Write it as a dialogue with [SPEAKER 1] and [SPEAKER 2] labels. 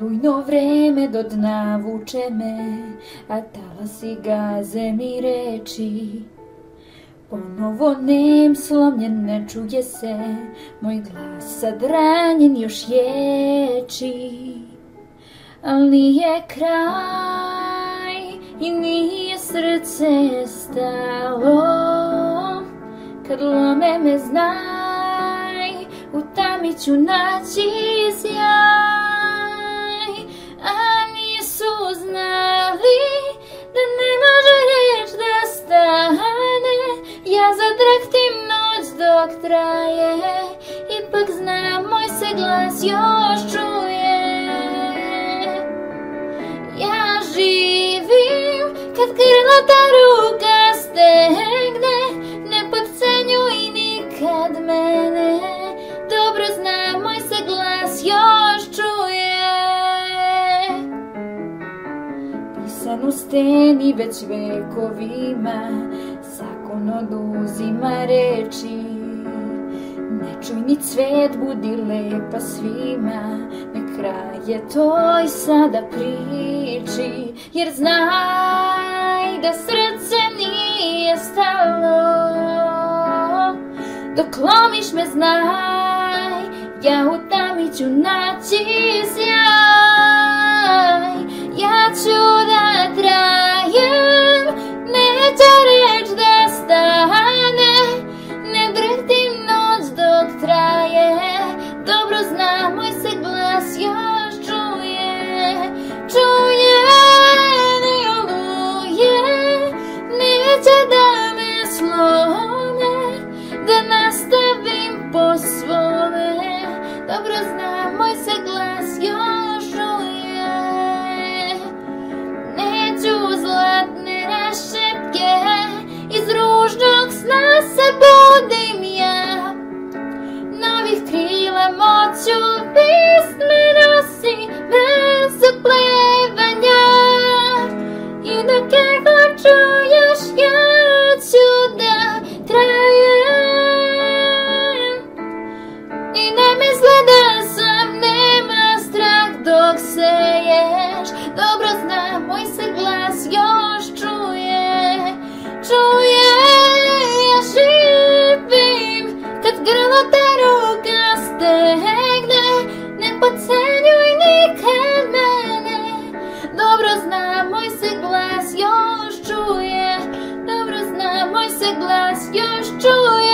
[SPEAKER 1] Olujno vreme do dna vuče me, a talasi gaze mi reči. Ponovo nem slomljen, ne čuje se, moj glas sad ranjen još ječi. Al nije kraj i nije srce stalo, kad lome me znaj, u tami ću naći sjaj. A nisu znali da ne može reč da stane, ja zadrhtim noć dok traje, ipak znam moj se glas još čuje. Ja živim kad krlata ruka stegne, ne podcenjuj nikad mene, dobro znam moj se glas još čuje. Pisan u steni već vekovima, zakon oduzima reči. Ne čuj ni cvet, budi lepa svima, ne kraj je toj sada priči. Jer znaj da srce nije stalo, dok lomiš me znaj, ja u tami ću naći sjaj. Ja ću da trajem, neće reč da stane, ne drhtim noć dok traje, dobro znam moj se glas još čuje. Čuje ni oluje, neće da me slome, da nastavim po svome, dobro znam moj se glas još čuje. Neću zlatne rešetke, iz ružnog sna se budim ja, novih krila moću vist me nosi bez oplevanja. I dok je god čuješ, ja ću da trajem. I ne misle da sam, nema strah dok seješ, dobro znam moj se glas još čuje. Čuje, ja živim kad grlo ta ruka stegne, ne podcenjuj nikad mene, dobro znam moj se glas još čuje, dobro znam moj se glas još čuje.